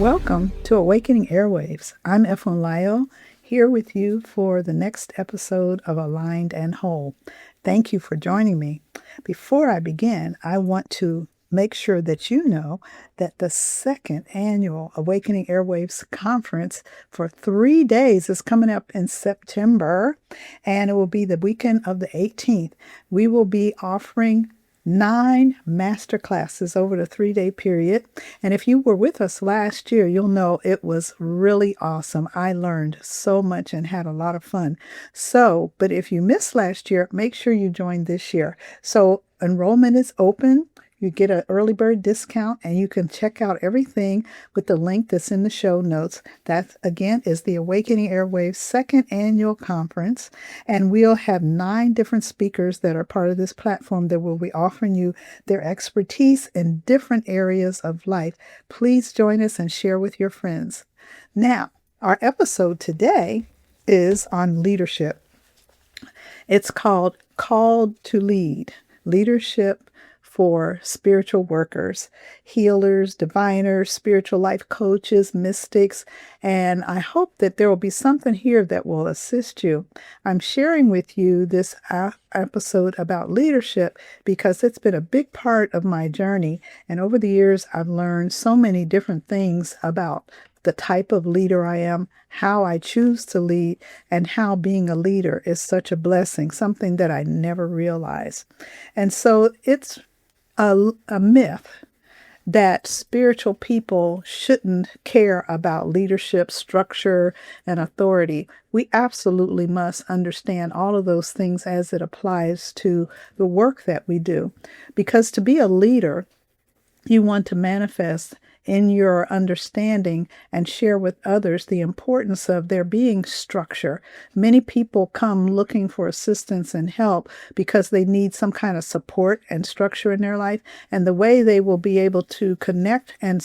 Welcome to Awakening Airwaves. I'm Eflin Lyle, here with you for the next episode of Aligned and Whole. Thank you for joining me. Before I begin, I want to make sure that you know that the second annual Awakening Airwaves conference for 3 days is coming up in September, and it will be the weekend of the 18th. We will be offering 9 master classes over the 3-day period. And if you were with us last year, you'll know it was really awesome. I learned so much and had a lot of fun. But if you missed last year, make sure you join this year. So enrollment is open. You get an early bird discount, and you can check out everything with the link that's in the show notes. That, again, is the Awakening Airwaves second annual conference, and we'll have 9 different speakers that are part of this platform that will be offering you their expertise in different areas of life. Please join us and share with your friends. Now, our episode today is on leadership. It's called Called to Lead, Leadership for spiritual workers, healers, diviners, spiritual life coaches, mystics, and I hope that there will be something here that will assist you. I'm sharing with you this episode about leadership because it's been a big part of my journey, and over the years I've learned so many different things about the type of leader I am, how I choose to lead, and how being a leader is such a blessing, something that I never realized. And so it's a myth that spiritual people shouldn't care about leadership, structure, and authority. We absolutely must understand all of those things as it applies to the work that we do. Because to be a leader, you want to manifest in your understanding and share with others the importance of there being structure. Many people come looking for assistance and help because they need some kind of support and structure in their life. And the way they will be able to connect and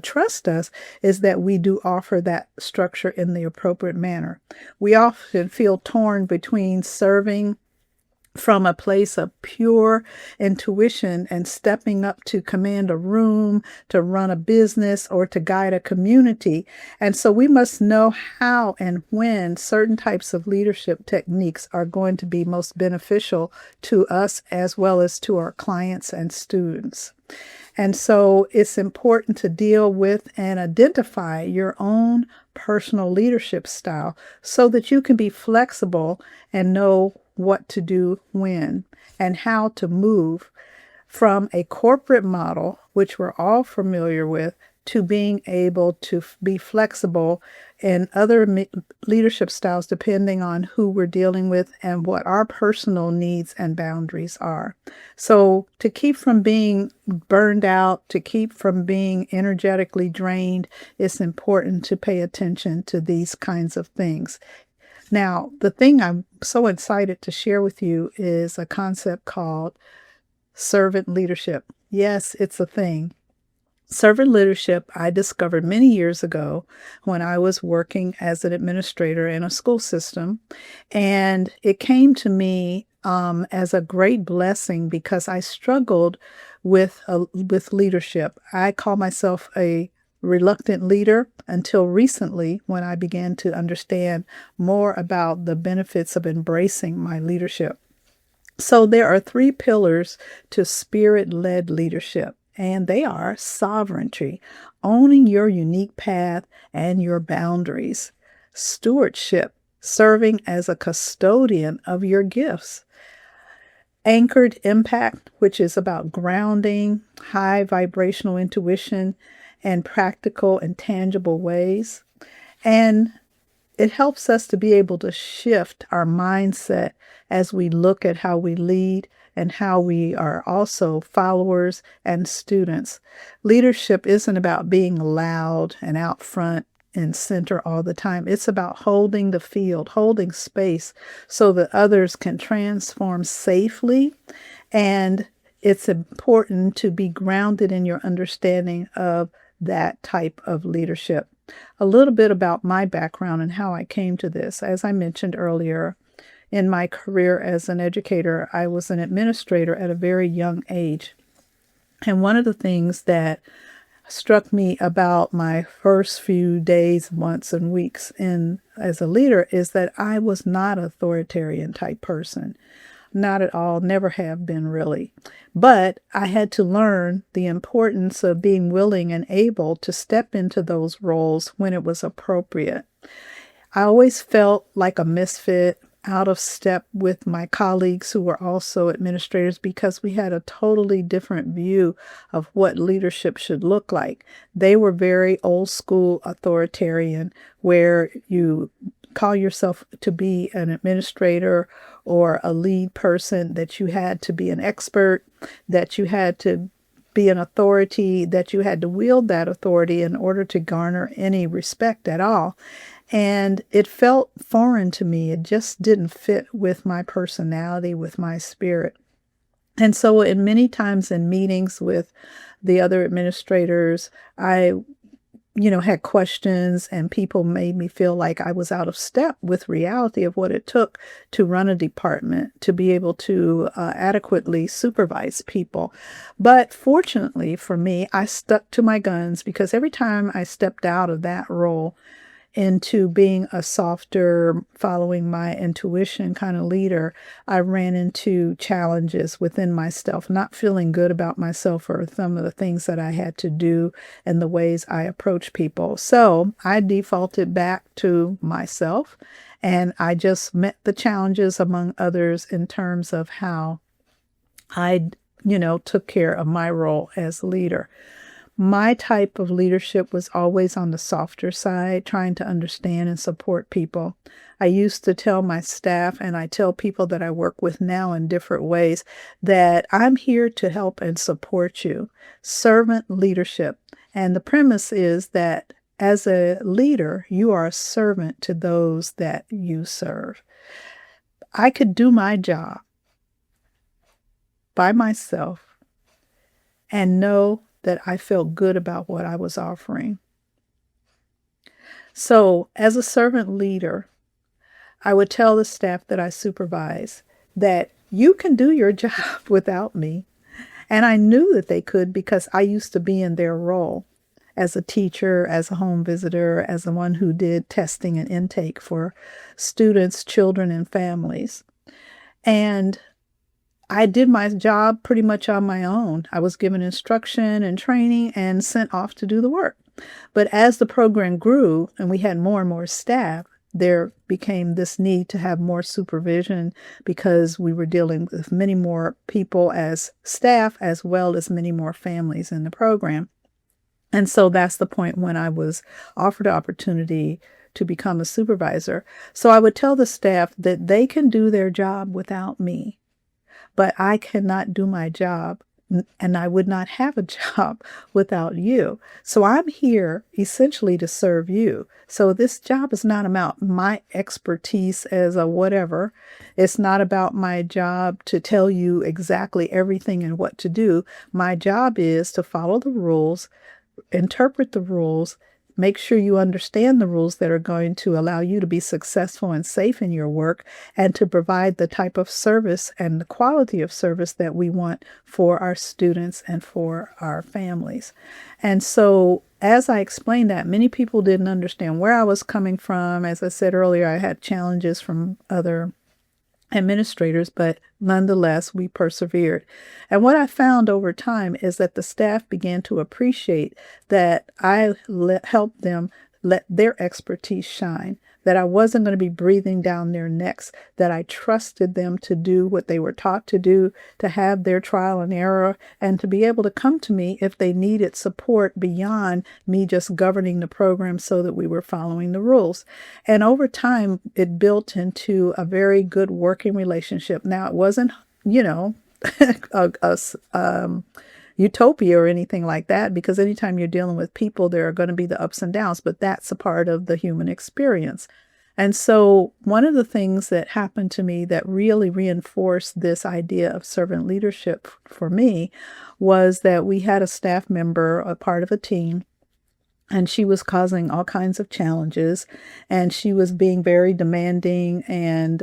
trust us is that we do offer that structure in the appropriate manner. We often feel torn between serving from a place of pure intuition and stepping up to command a room, to run a business, or to guide a community. And so we must know how and when certain types of leadership techniques are going to be most beneficial to us as well as to our clients and students. And so it's important to deal with and identify your own personal leadership style so that you can be flexible and know what to do when and how to move from a corporate model, which we're all familiar with, to being able to be flexible in other leadership styles depending on who we're dealing with and what our personal needs and boundaries are. So to keep from being burned out, to keep from being energetically drained, it's important to pay attention to these kinds of things. Now, the thing I'm so excited to share with you is a concept called servant leadership. Yes, it's a thing. Servant leadership I discovered many years ago when I was working as an administrator in a school system. And it came to me as a great blessing because I struggled with leadership. I call myself a reluctant leader until recently when I began to understand more about the benefits of embracing my leadership. So there are 3 pillars to spirit-led leadership, and they are sovereignty, owning your unique path and your boundaries; stewardship, serving as a custodian of your gifts; anchored impact, which is about grounding, high vibrational intuition, and practical and tangible ways. And it helps us to be able to shift our mindset as we look at how we lead and how we are also followers and students. Leadership isn't about being loud and out front and center all the time. It's about holding the field, holding space so that others can transform safely. And it's important to be grounded in your understanding of that type of leadership. A little bit about my background and how I came to this. As I mentioned earlier, in my career as an educator, I was an administrator at a very young age. And one of the things that struck me about my first few days, months, and weeks in as a leader is that I was not an authoritarian type person. Not at all, never have been really. But I had to learn the importance of being willing and able to step into those roles when it was appropriate. I always felt like a misfit, out of step with my colleagues who were also administrators because we had a totally different view of what leadership should look like. They were very old school authoritarian, where you call yourself to be an administrator or a lead person, that you had to be an expert, that you had to be an authority, that you had to wield that authority in order to garner any respect at all. And it felt foreign to me. It just didn't fit with my personality, with my spirit. And so, in many times in meetings with the other administrators, I had questions, and people made me feel like I was out of step with reality of what it took to run a department, to be able to adequately supervise people. But fortunately for me, I stuck to my guns, because every time I stepped out of that role into being a softer, following my intuition kind of leader, I ran into challenges within myself, not feeling good about myself or some of the things that I had to do and the ways I approach people. So I defaulted back to myself, and I just met the challenges among others in terms of how I, took care of my role as leader. My type of leadership was always on the softer side, trying to understand and support people. I used to tell my staff, and I tell people that I work with now in different ways, that I'm here to help and support you. Servant leadership. And the premise is that as a leader, you are a servant to those that you serve. I could do my job by myself and know that I felt good about what I was offering. So, as a servant leader, I would tell the staff that I supervise that you can do your job without me. And I knew that they could, because I used to be in their role as a teacher, as a home visitor, as the one who did testing and intake for students, children, and families. And I did my job pretty much on my own. I was given instruction and training and sent off to do the work. But as the program grew and we had more and more staff, there became this need to have more supervision, because we were dealing with many more people as staff, as well as many more families in the program. And so that's the point when I was offered an opportunity to become a supervisor. So I would tell the staff that they can do their job without me, but I cannot do my job, and I would not have a job without you. So I'm here essentially to serve you. So this job is not about my expertise as a whatever. It's not about my job to tell you exactly everything and what to do. My job is to follow the rules, interpret the rules, make sure you understand the rules that are going to allow you to be successful and safe in your work, and to provide the type of service and the quality of service that we want for our students and for our families. And so, as I explained that, many people didn't understand where I was coming from. As I said earlier, I had challenges from other administrators, but nonetheless, we persevered. And what I found over time is that the staff began to appreciate that I helped them let their expertise shine, that I wasn't going to be breathing down their necks, that I trusted them to do what they were taught to do, to have their trial and error, and to be able to come to me if they needed support beyond me just governing the program so that we were following the rules. And over time, it built into a very good working relationship. Now, it wasn't, a utopia or anything like that, because anytime you're dealing with people, there are going to be the ups and downs, but that's a part of the human experience. And so one of the things that happened to me that really reinforced this idea of servant leadership for me was that we had a staff member, a part of a team, and she was causing all kinds of challenges, and she was being very demanding and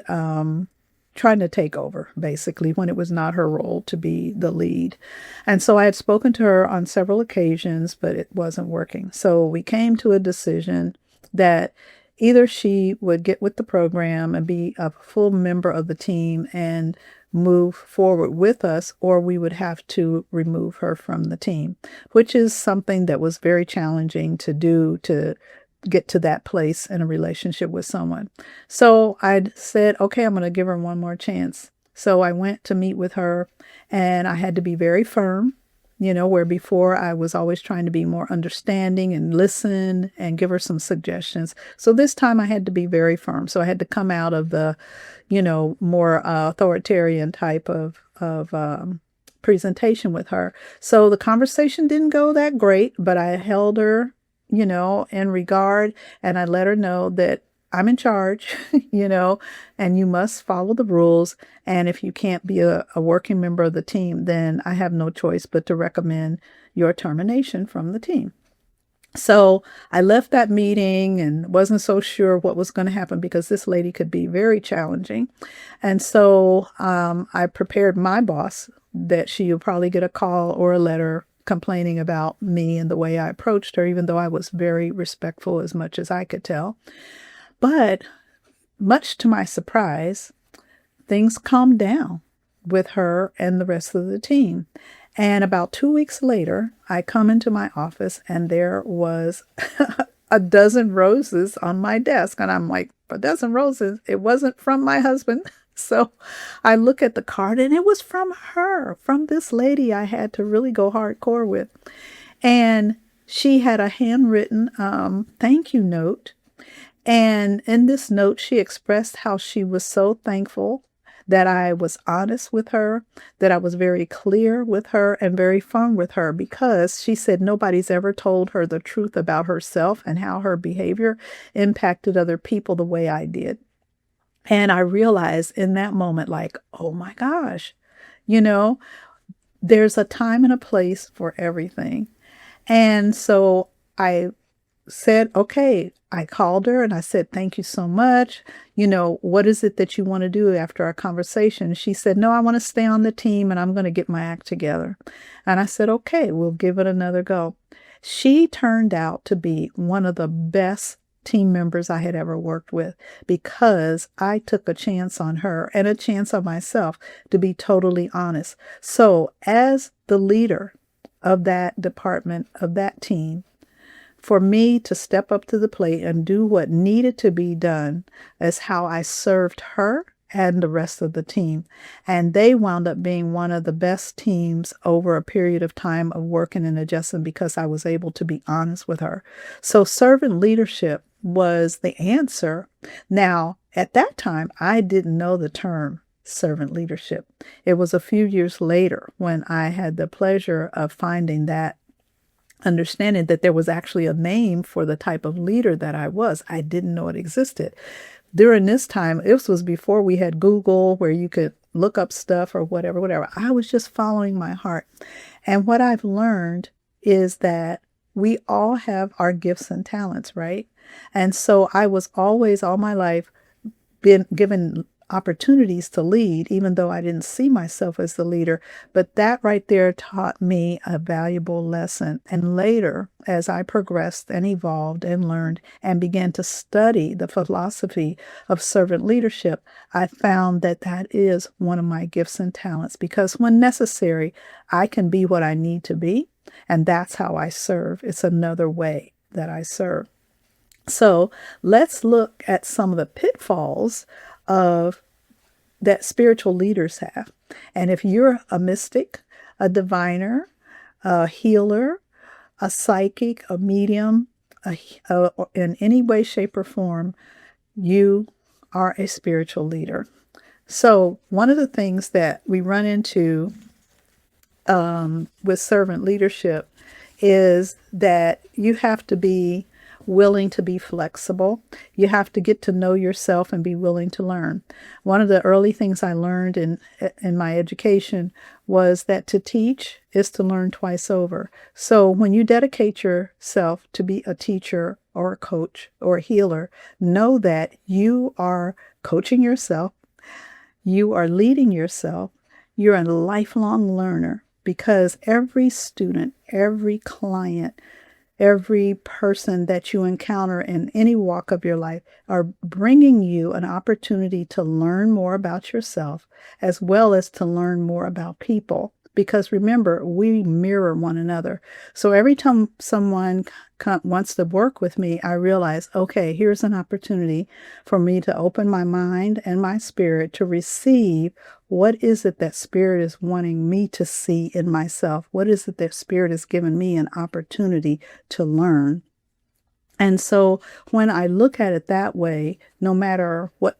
trying to take over, basically, when it was not her role to be the lead. And so I had spoken to her on several occasions, but it wasn't working. So we came to a decision that either she would get with the program and be a full member of the team and move forward with us, or we would have to remove her from the team, which is something that was very challenging to do, to get to that place in a relationship with someone. So I said, okay, I'm going to give her one more chance. So I went to meet with her, and I had to be very firm, where before I was always trying to be more understanding and listen and give her some suggestions. So this time I had to be very firm. So I had to come out of the, more authoritarian type of presentation with her. So the conversation didn't go that great, but I held her, in regard, and I let her know that I'm in charge, and you must follow the rules. And if you can't be a working member of the team, then I have no choice but to recommend your termination from the team. So I left that meeting and wasn't so sure what was going to happen because this lady could be very challenging. And so I prepared my boss that she would probably get a call or a letter complaining about me and the way I approached her, even though I was very respectful as much as I could tell. But much to my surprise, things calmed down with her and the rest of the team. And about 2 weeks later, I come into my office and there was a dozen roses on my desk. And I'm like, a dozen roses? It wasn't from my husband. So I look at the card and it was from her, from this lady I had to really go hardcore with. And she had a handwritten thank you note. And in this note, she expressed how she was so thankful that I was honest with her, that I was very clear with her and very firm with her, because she said nobody's ever told her the truth about herself and how her behavior impacted other people the way I did. And I realized in that moment, like, oh my gosh, there's a time and a place for everything. And so I said, okay, I called her and I said, thank you so much. What is it that you want to do after our conversation? She said, no, I want to stay on the team and I'm going to get my act together. And I said, okay, we'll give it another go. She turned out to be one of the best team members I had ever worked with, because I took a chance on her and a chance on myself to be totally honest. So as the leader of that department, of that team, for me to step up to the plate and do what needed to be done is how I served her and the rest of the team. And they wound up being one of the best teams over a period of time of working and adjusting, because I was able to be honest with her. So servant leadership was the answer. Now, at that time, I didn't know the term servant leadership. It was a few years later when I had the pleasure of finding that, understanding that there was actually a name for the type of leader that I was. I didn't know it existed. During this time, this was before we had Google where you could look up stuff or whatever. I was just following my heart. And what I've learned is that we all have our gifts and talents, right? And so I was always, all my life, been given opportunities to lead, even though I didn't see myself as the leader. But that right there taught me a valuable lesson. And later, as I progressed and evolved and learned and began to study the philosophy of servant leadership, I found that that is one of my gifts and talents, because when necessary, I can be what I need to be. And that's how I serve. It's another way that I serve. So let's look at some of the pitfalls of that spiritual leaders have. And if you're a mystic, a diviner, a healer, a psychic, a medium, in any way, shape, or form, you are a spiritual leader. So one of the things that we run into with servant leadership is that you have to be willing to be flexible. You have to get to know yourself and be willing to learn. One of the early things I learned in my education was that to teach is to learn twice over. So when you dedicate yourself to be a teacher or a coach or a healer, know that you are coaching yourself, You are leading yourself. You're a lifelong learner because every student, every client, every person that you encounter in any walk of your life are bringing you an opportunity to learn more about yourself as well as to learn more about people. Because remember, we mirror one another. So every time someone wants to work with me, I realize, okay, here's an opportunity for me to open my mind and my spirit to receive what is it that Spirit is wanting me to see in myself? What is it that Spirit has given me an opportunity to learn? And so when I look at it that way, no matter what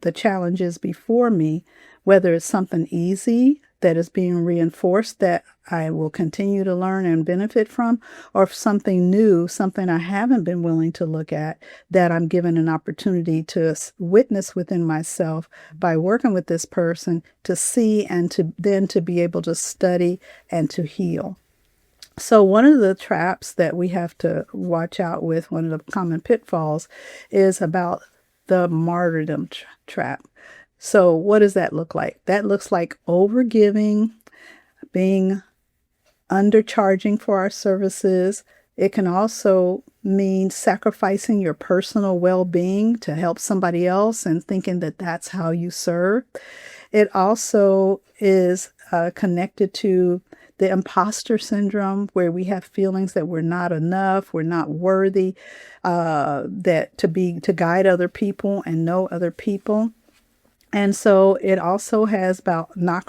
the challenges before me, whether it's something easy that is being reinforced that I will continue to learn and benefit from, or something new, something I haven't been willing to look at that I'm given an opportunity to witness within myself by working with this person to see and to then to be able to study and to heal. So one of the traps that we have to watch out with, one of the common pitfalls, is about the martyrdom trap. So what does that look like? That looks like overgiving, being undercharging for our services. It can also mean sacrificing your personal well-being to help somebody else and thinking that that's how you serve. It also is connected to the imposter syndrome, where we have feelings that we're not enough, we're not worthy, that to guide other people and know other people. And so it also has about not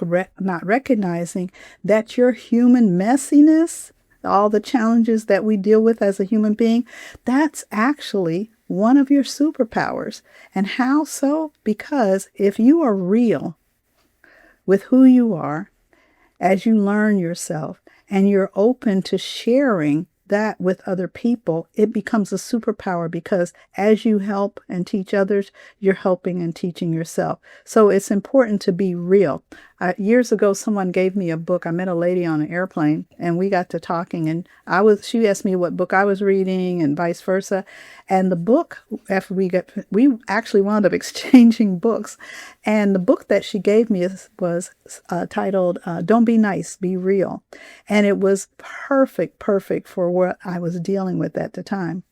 recognizing that your human messiness, all the challenges that we deal with as a human being, that's actually one of your superpowers. And how so? Because if you are real with who you are, as you learn yourself and you're open to sharing that with other people, it becomes a superpower because as you help and teach others, you're helping and teaching yourself. So it's important to be real. Years ago, someone gave me a book. I met a lady on an airplane and we got to talking, and she asked me what book I was reading and vice versa. And the book, after we actually wound up exchanging books. And the book that she gave me was titled Don't Be Nice, Be Real. And it was perfect for what I was dealing with at the time.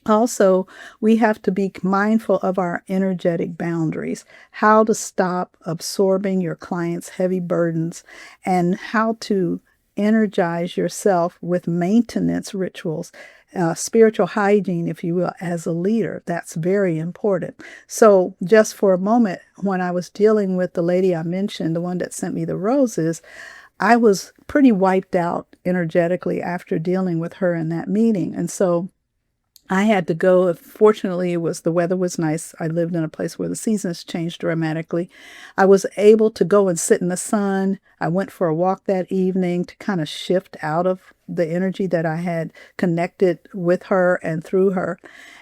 Also, we have to be mindful of our energetic boundaries, how to stop absorbing your clients' heavy burdens, and how to energize yourself with maintenance rituals, spiritual hygiene, if you will, as a leader. That's very important. So just for a moment, when I was dealing with the lady I mentioned, the one that sent me the roses, I was pretty wiped out energetically after dealing with her in that meeting. And so I had to go. Fortunately, the weather was nice. I lived in a place where the seasons changed dramatically. I was able to go and sit in the sun. I went for a walk that evening to kind of shift out of the energy that I had connected with her and through her.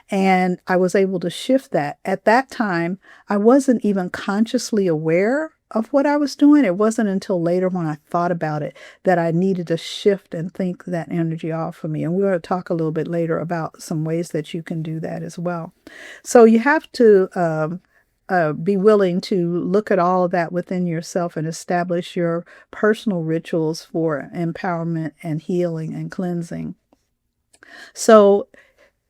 And I was able to shift that. At that time, I wasn't even consciously aware of what I was doing. It wasn't until later when I thought about it that I needed to shift and think that energy off of me. And we're going to talk a little bit later about some ways that you can do that as well. So you have to be willing to look at all of that within yourself and establish your personal rituals for empowerment and healing and cleansing. So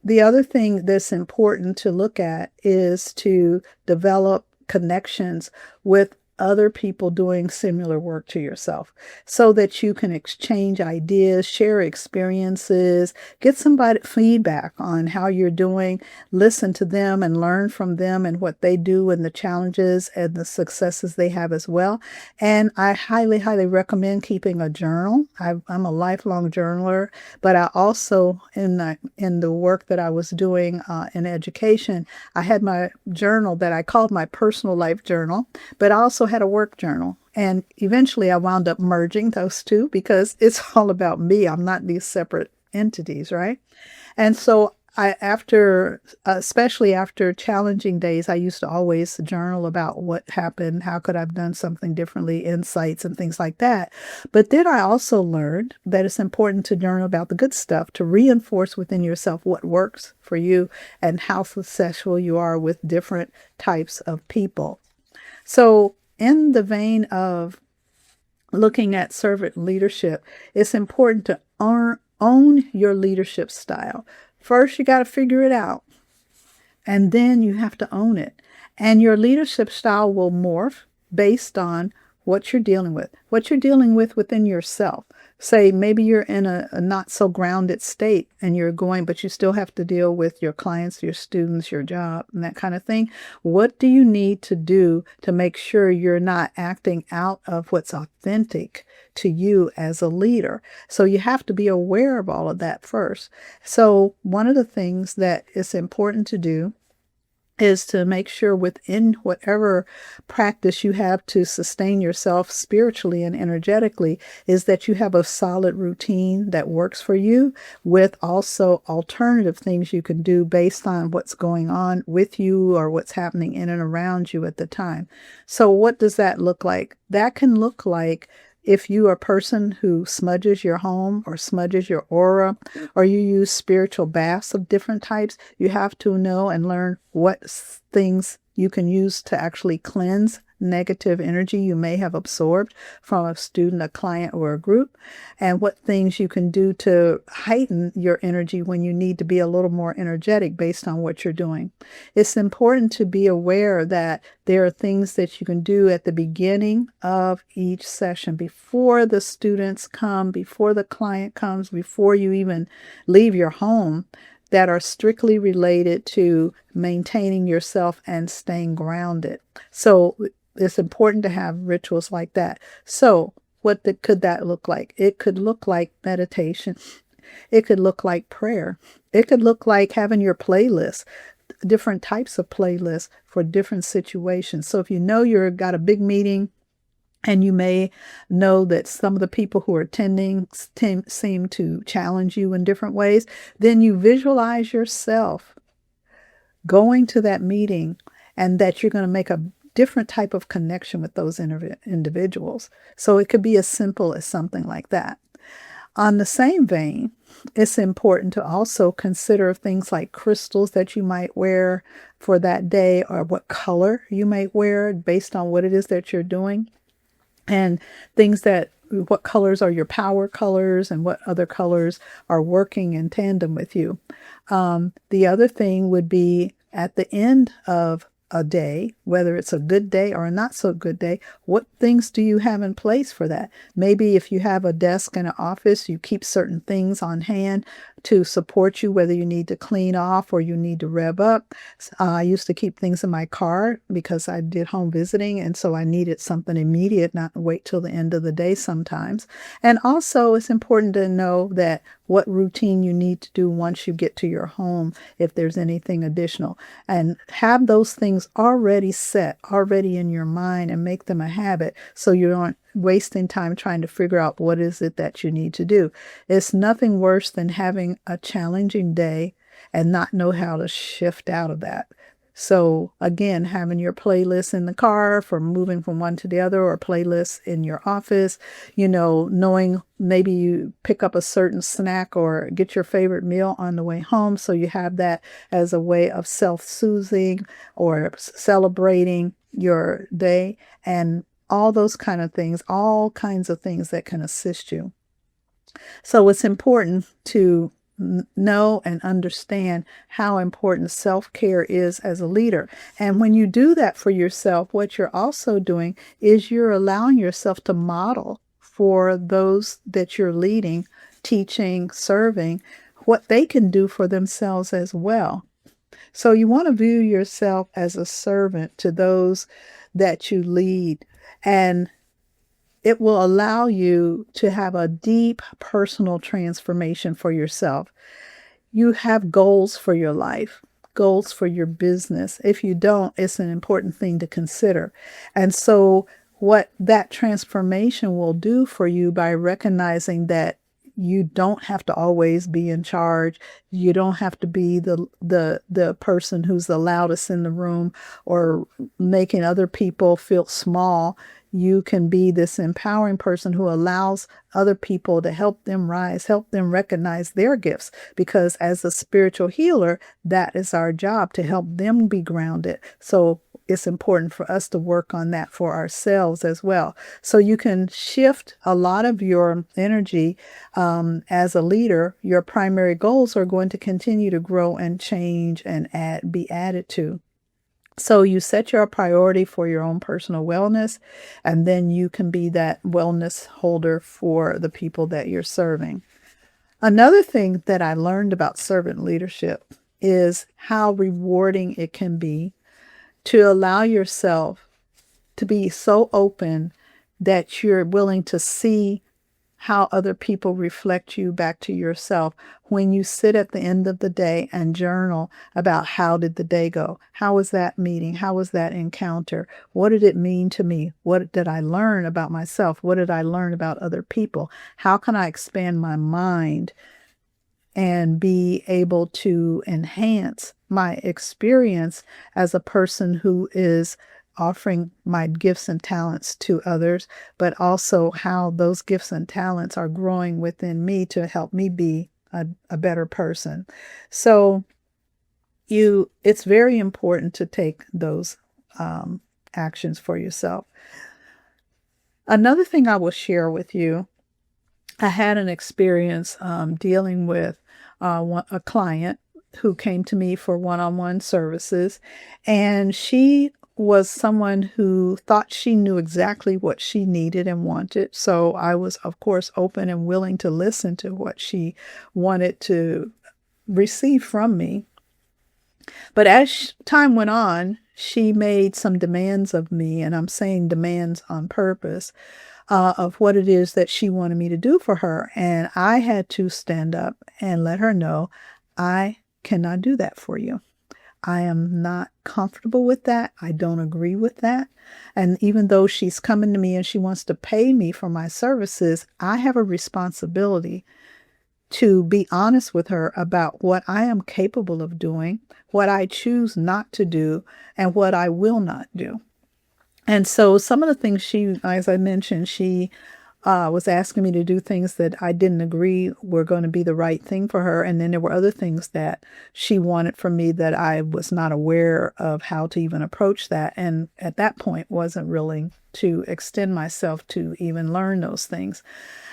the other thing that's important to look at is to develop connections with other people doing similar work to yourself so that you can exchange ideas, share experiences, get somebody feedback on how you're doing, listen to them and learn from them and what they do and the challenges and the successes they have as well. And I highly recommend keeping a journal. I'm a lifelong journaler, but I also, in the work that I was doing in education, I had my journal that I called my personal life journal, but I also had a work journal. And eventually I wound up merging those two because it's all about me. I'm not these separate entities, right? And so especially after challenging days, I used to always journal about what happened, how could I have done something differently, insights and things like that. But then I also learned that it's important to journal about the good stuff, to reinforce within yourself what works for you and how successful you are with different types of people. So, in the vein of looking at servant leadership, it's important to own your leadership style. First, you got to figure it out, and then you have to own it. And your leadership style will morph based on what you're dealing with within yourself. Say maybe you're in a not so grounded state and you're going, but you still have to deal with your clients, your students, your job, and that kind of thing. What do you need to do to make sure you're not acting out of what's authentic to you as a leader? So you have to be aware of all of that first. So one of the things that is important to do is to make sure within whatever practice you have to sustain yourself spiritually and energetically is that you have a solid routine that works for you, with also alternative things you can do based on what's going on with you or what's happening in and around you at the time. So what does that look like? That can look like, if you are a person who smudges your home or smudges your aura, or you use spiritual baths of different types, you have to know and learn what things you can use to actually cleanse negative energy you may have absorbed from a student, a client, or a group, and what things you can do to heighten your energy when you need to be a little more energetic based on what you're doing. It's important to be aware that there are things that you can do at the beginning of each session, before the students come, before the client comes, before you even leave your home, that are strictly related to maintaining yourself and staying grounded. So it's important to have rituals like that. So could that look like? It could look like meditation. It could look like prayer. It could look like having your playlist, different types of playlists for different situations. So if you know you've got a big meeting, and you may know that some of the people who are attending seem to challenge you in different ways, then you visualize yourself going to that meeting and that you're going to make a different type of connection with those individuals. So it could be as simple as something like that. On the same vein, it's important to also consider things like crystals that you might wear for that day, or what color you might wear based on what it is that you're doing. And what colors are your power colors and what other colors are working in tandem with you. The other thing would be, at the end of a day, whether it's a good day or a not so good day, what things do you have in place for that? Maybe if you have a desk in an office, you keep certain things on hand to support you, whether you need to clean off or you need to rev up. I used to keep things in my car because I did home visiting, and so I needed something immediate, not wait till the end of the day sometimes. And also, it's important to know that what routine you need to do once you get to your home, if there's anything additional, and have those things already set, already in your mind, and make them a habit so you aren't wasting time trying to figure out what is it that you need to do. It's nothing worse than having a challenging day and not know how to shift out of that. So again, having your playlist in the car for moving from one to the other, or playlists in your office, knowing maybe you pick up a certain snack or get your favorite meal on the way home. So you have that as a way of self-soothing or celebrating your day, and all those kind of things, all kinds of things that can assist you. So it's important to know and understand how important self-care is as a leader. And when you do that for yourself, what you're also doing is you're allowing yourself to model for those that you're leading, teaching, serving, what they can do for themselves as well. So you want to view yourself as a servant to those that you lead, and it will allow you to have a deep personal transformation for yourself. You have goals for your life, goals for your business. If you don't, it's an important thing to consider. And so what that transformation will do for you, by recognizing that you don't have to always be in charge. You don't have to be the person who's the loudest in the room or making other people feel small. You can be this empowering person who allows other people to help them rise, help them recognize their gifts. Because as a spiritual healer, that is our job, to help them be grounded. So it's important for us to work on that for ourselves as well. So you can shift a lot of your energy as a leader. Your primary goals are going to continue to grow and change and be added to. So you set your priority for your own personal wellness, and then you can be that wellness holder for the people that you're serving. Another thing that I learned about servant leadership is how rewarding it can be to allow yourself to be so open that you're willing to see how other people reflect you back to yourself when you sit at the end of the day and journal about how did the day go? How was that meeting? How was that encounter? What did it mean to me? What did I learn about myself? What did I learn about other people? How can I expand my mind and be able to enhance my experience as a person who is offering my gifts and talents to others, but also how those gifts and talents are growing within me to help me be a better person. So it's very important to take those actions for yourself. Another thing I will share with you, I had an experience dealing with a client who came to me for one-on-one services, and she was someone who thought she knew exactly what she needed and wanted. So I was, of course, open and willing to listen to what she wanted to receive from me. But as time went on, she made some demands of me, and I'm saying demands on purpose, of what it is that she wanted me to do for her. And I had to stand up and let her know, I cannot do that for you. I am not comfortable with that. I don't agree with that. And even though she's coming to me and she wants to pay me for my services, I have a responsibility to be honest with her about what I am capable of doing, what I choose not to do, and what I will not do. And so some of the things she, as I mentioned, she was asking me to do things that I didn't agree were going to be the right thing for her. And then there were other things that she wanted from me that I was not aware of how to even approach that. And at that point, wasn't willing to extend myself to even learn those things.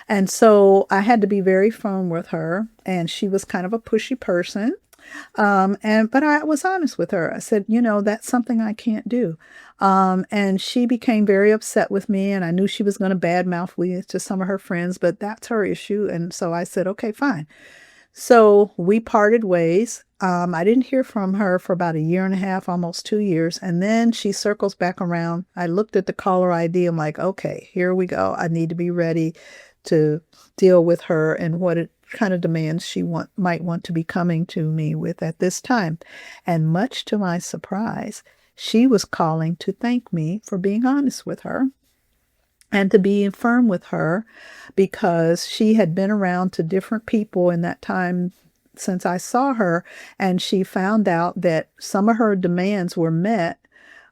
And so I had to be very firm with her. And she was kind of a pushy person. But I was honest with her. I said, that's something I can't do. And she became very upset with me, and I knew she was going to badmouth me to some of her friends, but that's her issue. And so I said, okay, fine. So we parted ways. I didn't hear from her for about a year and a half, almost 2 years. And then she circles back around. I looked at the caller ID. I'm like, okay, here we go. I need to be ready to deal with her and what kind of demands she might want to be coming to me with at this time. And much to my surprise, she was calling to thank me for being honest with her and to be firm with her, because she had been around to different people in that time since I saw her, and she found out that some of her demands were met,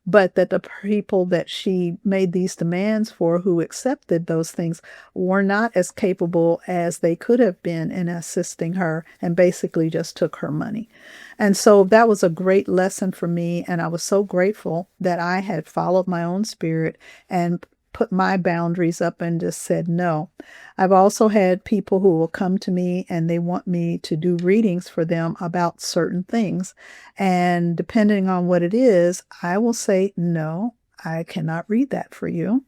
but that the people that she made these demands for, who accepted those things, were not as capable as they could have been in assisting her, and basically just took her money. And so that was a great lesson for me, and I was so grateful that I had followed my own spirit and put my boundaries up and just said no. I've also had people who will come to me and they want me to do readings for them about certain things. And depending on what it is, I will say, no, I cannot read that for you.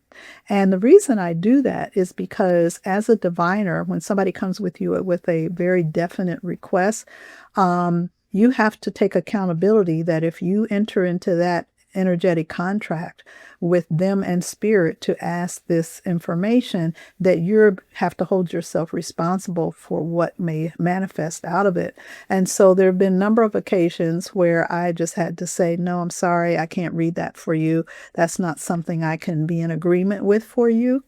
And the reason I do that is because as a diviner, when somebody comes with you with a very definite request, you have to take accountability that if you enter into that energetic contract with them and spirit to ask this information, that you have to hold yourself responsible for what may manifest out of it. And so there have been a number of occasions where I just had to say, no, I'm sorry, I can't read that for you. That's not something I can be in agreement with for you.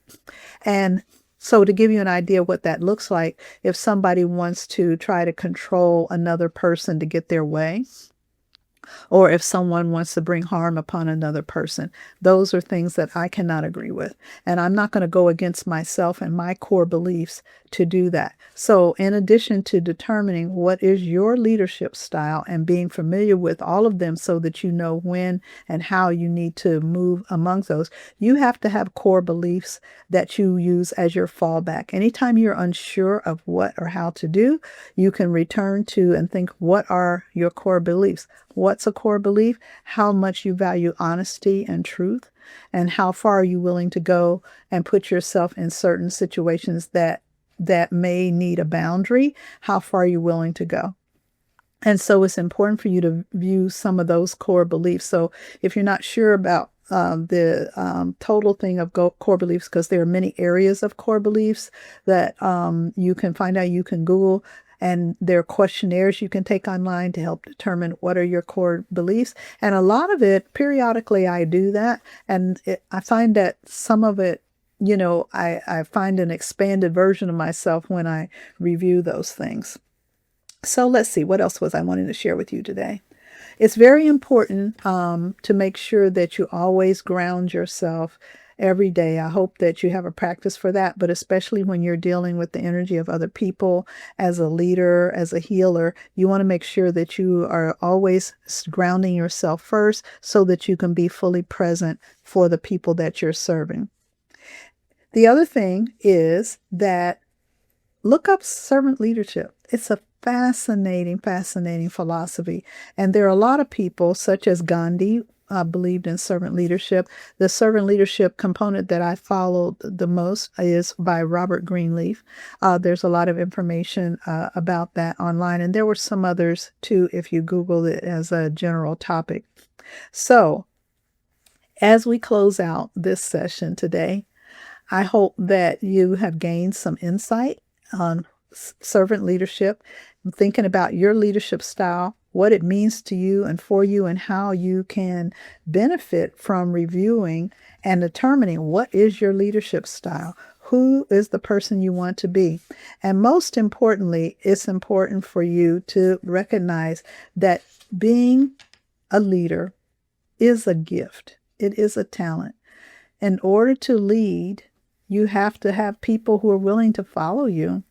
And so to give you an idea of what that looks like, if somebody wants to try to control another person to get their way, or if someone wants to bring harm upon another person. Those are things that I cannot agree with. And I'm not going to go against myself and my core beliefs to do that. So, in addition to determining what is your leadership style and being familiar with all of them so that you know when and how you need to move among those, you have to have core beliefs that you use as your fallback. Anytime you're unsure of what or how to do, you can return to and think, what are your core beliefs? What's a core belief? How much you value honesty and truth, and how far are you willing to go and put yourself in certain situations that may need a boundary? How far are you willing to go? And so it's important for you to view some of those core beliefs. So if you're not sure about the total thing of core beliefs, because there are many areas of core beliefs that you can find out, you can Google, and there are questionnaires you can take online to help determine what are your core beliefs. And a lot of it, periodically, I do that. And I find that some of it, I find an expanded version of myself when I review those things. So let's see, what else was I wanting to share with you today? It's very important to make sure that you always ground yourself every day. I hope that you have a practice for that, but especially when you're dealing with the energy of other people as a leader, as a healer, you want to make sure that you are always grounding yourself first so that you can be fully present for the people that you're serving. The other thing is that look up servant leadership. It's a fascinating, fascinating philosophy. And there are a lot of people, such as Gandhi, believed in servant leadership. The servant leadership component that I followed the most is by Robert Greenleaf. There's a lot of information about that online. And there were some others too, if you Google it as a general topic. So as we close out this session today, I hope that you have gained some insight on servant leadership, thinking about your leadership style, what it means to you and for you, and how you can benefit from reviewing and determining what is your leadership style. Who is the person you want to be? And most importantly, it's important for you to recognize that being a leader is a gift. It is a talent. In order to lead, you have to have people who are willing to follow you.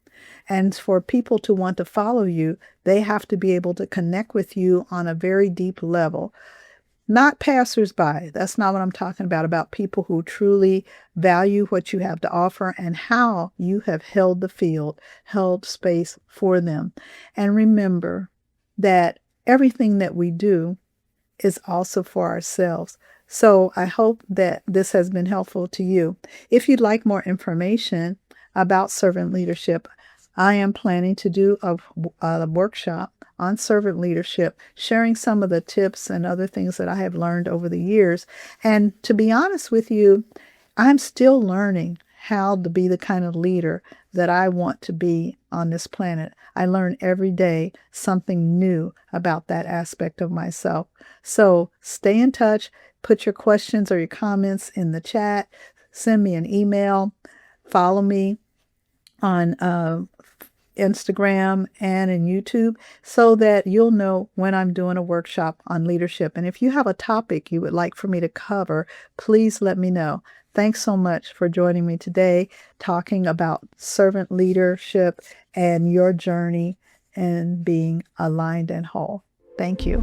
And for people to want to follow you, they have to be able to connect with you on a very deep level. Not passersby. That's not what I'm talking about people who truly value what you have to offer and how you have held the field, held space for them. And remember that everything that we do is also for ourselves. So I hope that this has been helpful to you. If you'd like more information about servant leadership, I am planning to do a workshop on servant leadership, sharing some of the tips and other things that I have learned over the years. And to be honest with you, I'm still learning how to be the kind of leader that I want to be on this planet. I learn every day something new about that aspect of myself. So stay in touch. Put your questions or your comments in the chat. Send me an email. Follow me on Instagram and in YouTube so that you'll know when I'm doing a workshop on leadership. And if you have a topic you would like for me to cover, please let me know. Thanks so much for joining me today, talking about servant leadership and your journey in being aligned and whole. Thank you.